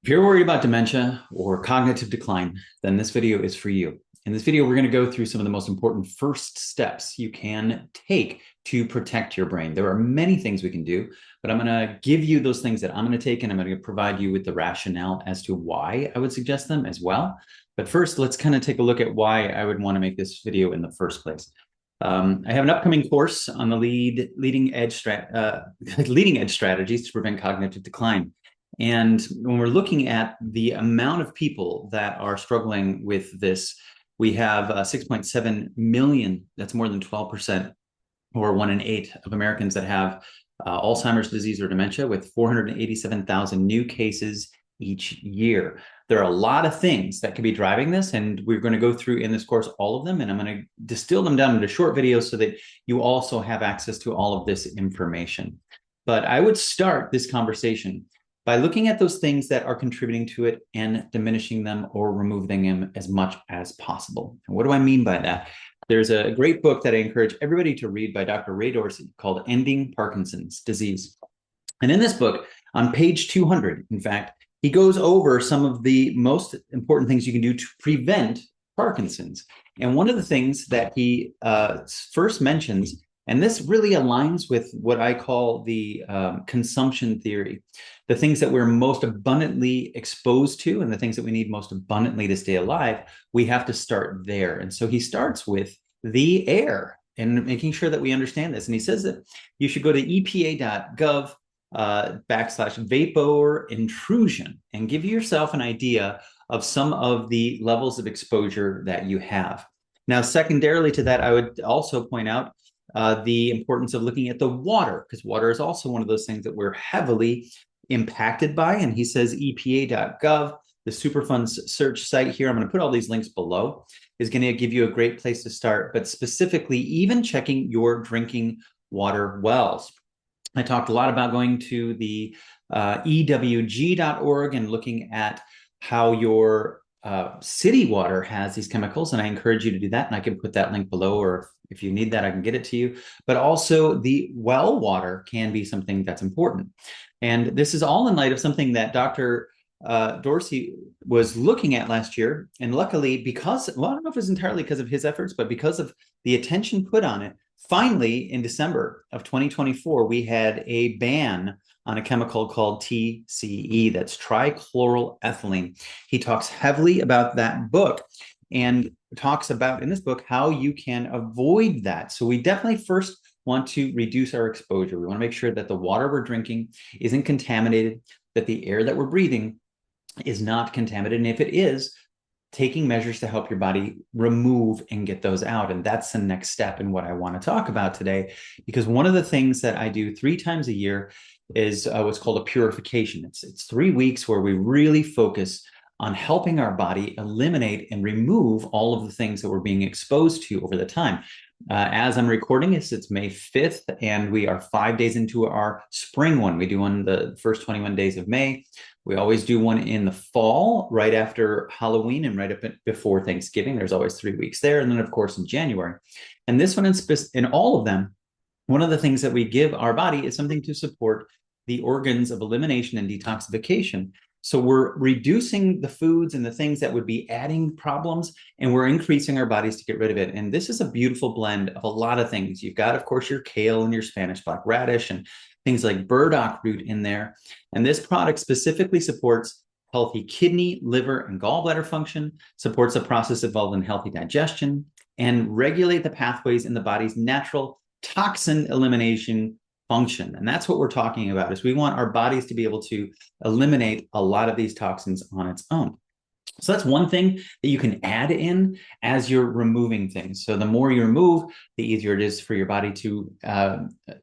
If you're worried about dementia or cognitive decline, then this video is for you. In this video, we're going to go through some of the most important first steps you can take to protect your brain. There are many things we can do, but I'm going to give you those things that I'm going to take, and I'm going to provide you with the rationale as to why I would suggest them as well. But first, let's kind of take a look at why I would want to make this video in the first place. I have an upcoming course on the leading edge strategies to prevent cognitive decline. And when we're looking at the amount of people that are struggling with this, we have 6.7 million. That's more than 12%, or 1 in 8 of Americans that have Alzheimer's disease or dementia, with 487,000 new cases each year. There are a lot of things that could be driving this, and we're going to go through in this course all of them, and I'm going to distill them down into short videos so that you also have access to all of this information. But I would start this conversation by looking at those things that are contributing to it and diminishing them or removing them as much as possible. And what do I mean by that? There's a great book that I encourage everybody to read by Dr. Ray Dorsey called Ending Parkinson's Disease. And in this book, on page 200, in fact, he goes over some of the most important things you can do to prevent Parkinson's. And one of the things that he first mentions, and this really aligns with what I call the consumption theory, the things that we're most abundantly exposed to and the things that we need most abundantly to stay alive, we have to start there. And so he starts with the air and making sure that we understand this. And he says that you should go to epa.gov /vapor intrusion and give yourself an idea of some of the levels of exposure that you have. Now, secondarily to that, I would also point out the importance of looking at the water, because water is also one of those things that we're heavily impacted by. And he says epa.gov, the Superfund search site here, I'm going to put all these links below, is going to give you a great place to start, but specifically even checking your drinking water wells. I talked a lot about going to the ewg.org and looking at how your city water has these chemicals, and I encourage you to do that. And I can put that link below, or if you need that, I can get it to you. But also the well water can be something that's important. And this is all in light of something that Dr. Dorsey was looking at last year. And luckily, because, well, I don't know if it's entirely because of his efforts, but because of the attention put on it, finally, in December of 2024, we had a ban on a chemical called TCE, that's trichloroethylene. He talks heavily about that book and talks about in this book how you can avoid that. So we definitely first want to reduce our exposure. We want to make sure that the water we're drinking isn't contaminated, that the air that we're breathing is not contaminated. And if it is, taking measures to help your body remove and get those out. And that's the next step in what I want to talk about today, because one of the things that I do 3 times a year is what's called a purification. It's 3 weeks where we really focus on helping our body eliminate and remove all of the things that we're being exposed to over the time. As I'm recording this, it's May 5th, and we are 5 days into our spring one. We do one the first 21 days of May. We always do one in the fall, right after Halloween and right up before Thanksgiving. There's always 3 weeks there. And then, of course, in January. And this one, in all of them, one of the things that we give our body is something to support the organs of elimination and detoxification. So we're reducing the foods and the things that would be adding problems, and we're increasing our bodies to get rid of it. And this is a beautiful blend of a lot of things. You've got, of course, your kale and your Spanish black radish and things like burdock root in there. And this product specifically supports healthy kidney, liver, and gallbladder function, supports a process involved in healthy digestion, and regulate the pathways in the body's natural toxin elimination function. And that's what we're talking about, is we want our bodies to be able to eliminate a lot of these toxins on its own. So that's one thing that you can add in as you're removing things. So the more you remove, the easier it is for your body to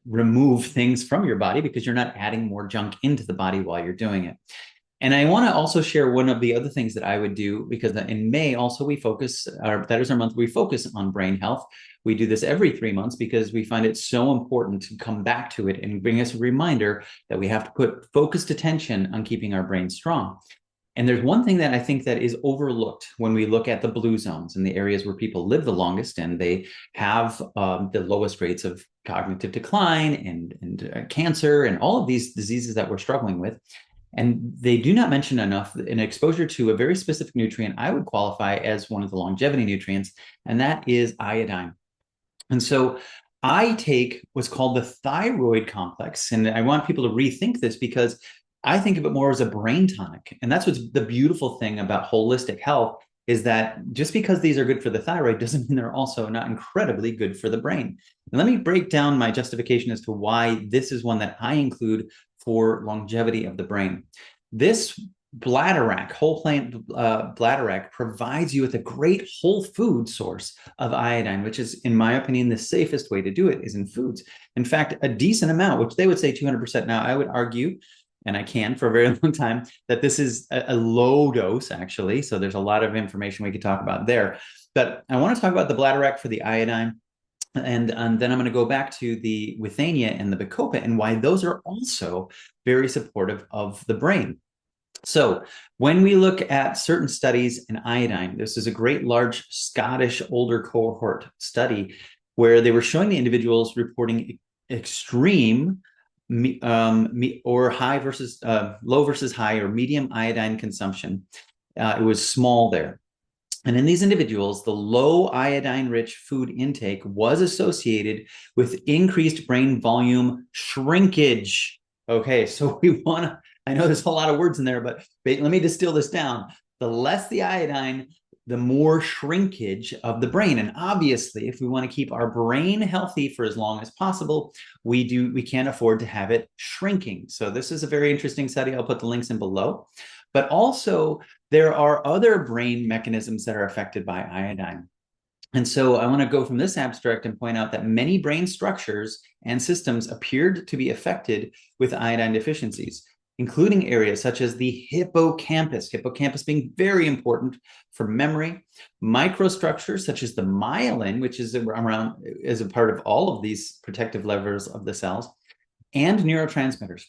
remove things from your body, because you're not adding more junk into the body while you're doing it. And I want to also share one of the other things that I would do, because in May also we focus, that is our month, we focus on brain health. We do this every 3 months because we find it so important to come back to it and bring us a reminder that we have to put focused attention on keeping our brain strong. And there's one thing that I think that is overlooked when we look at the blue zones and the areas where people live the longest, and they have the lowest rates of cognitive decline and cancer and all of these diseases that we're struggling with. And they do not mention enough an exposure to a very specific nutrient I would qualify as one of the longevity nutrients, and that is iodine. And so I take what's called the thyroid complex. And I want people to rethink this because I think of it more as a brain tonic. And that's what's the beautiful thing about holistic health is that just because these are good for the thyroid doesn't mean they're also not incredibly good for the brain. And let me break down my justification as to why this is one that I include for longevity of the brain. This bladder whole plant bladder provides you with a great whole food source of iodine, which is, in my opinion, the safest way to do it is in foods. In fact, a decent amount, which they would say 200%. Now, I would argue, and I can for a very long time, that this is a low dose, actually. So there's a lot of information we could talk about there. But I want to talk about the bladder for the iodine. And then I'm going to go back to the withania and the bacopa and why those are also very supportive of the brain. So when we look at certain studies in iodine, this is a great large Scottish older cohort study where they were showing the individuals reporting extreme or high versus low versus high or medium iodine consumption. It was small there. And in these individuals, the low iodine rich food intake was associated with increased brain volume shrinkage. Okay, so we want to, I know there's a lot of words in there, but let me distill this down. The less the iodine, the more shrinkage of the brain. And obviously, if we want to keep our brain healthy for as long as possible, we can't afford to have it shrinking. So this is a very interesting study. I'll put the links in below. But also, there are other brain mechanisms that are affected by iodine. And so I want to go from this abstract and point out that many brain structures and systems appeared to be affected with iodine deficiencies, including areas such as the hippocampus being very important for memory, microstructures such as the myelin, which is around as a part of all of these protective levers of the cells, and neurotransmitters.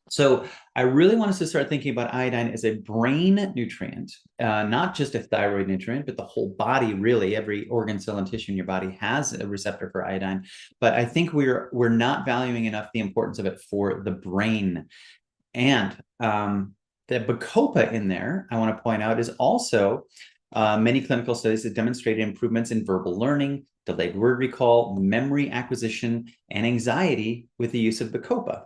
So I really want us to start thinking about iodine as a brain nutrient, not just a thyroid nutrient, but the whole body, really. Every organ, cell, and tissue in your body has a receptor for iodine. But I think we're not valuing enough the importance of it for the brain. And the Bacopa in there, I want to point out, is also many clinical studies that demonstrated improvements in verbal learning, delayed word recall, memory acquisition, and anxiety with the use of Bacopa.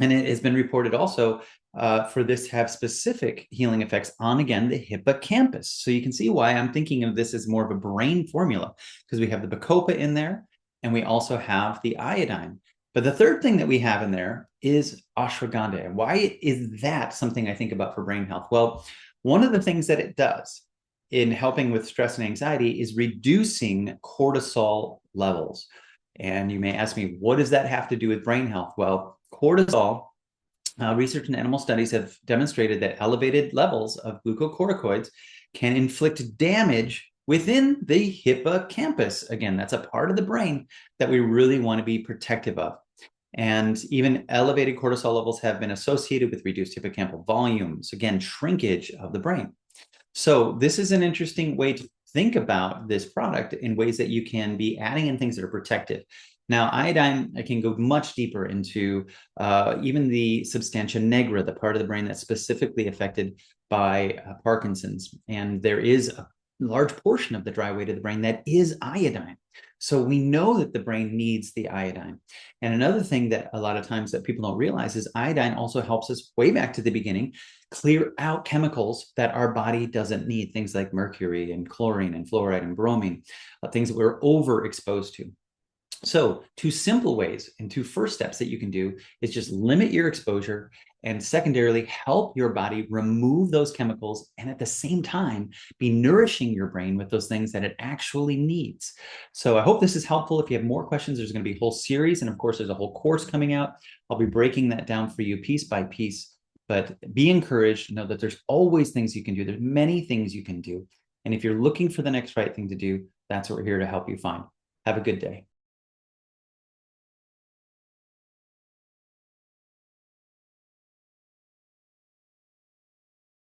And it has been reported also for this to have specific healing effects on, again, the hippocampus. So you can see why I'm thinking of this as more of a brain formula, because we have the Bacopa in there, and we also have the iodine. But the third thing that we have in there is ashwagandha. And why is that something I think about for brain health? Well, one of the things that it does in helping with stress and anxiety is reducing cortisol levels. And you may ask me, what does that have to do with brain health? Well, cortisol, research in animal studies have demonstrated that elevated levels of glucocorticoids can inflict damage within the hippocampus. Again, that's a part of the brain that we really want to be protective of. And even elevated cortisol levels have been associated with reduced hippocampal volumes, again, shrinkage of the brain. So this is an interesting way to think about this product in ways that you can be adding in things that are protective. Now, iodine, I can go much deeper into even the substantia nigra, the part of the brain that's specifically affected by Parkinson's. And there is a large portion of the dry weight of the brain that is iodine. So we know that the brain needs the iodine. And another thing that a lot of times that people don't realize is iodine also helps us, way back to the beginning, clear out chemicals that our body doesn't need, things like mercury and chlorine and fluoride and bromine, things that we're overexposed to. So two simple ways and two first steps that you can do is just limit your exposure and secondarily help your body remove those chemicals and at the same time be nourishing your brain with those things that it actually needs. So I hope this is helpful. If you have more questions, there's going to be a whole series, and of course there's a whole course coming out. I'll be breaking that down for you piece by piece, but be encouraged. Know that there's always things you can do. There's many things you can do. And if you're looking for the next right thing to do, that's what we're here to help you find. Have a good day.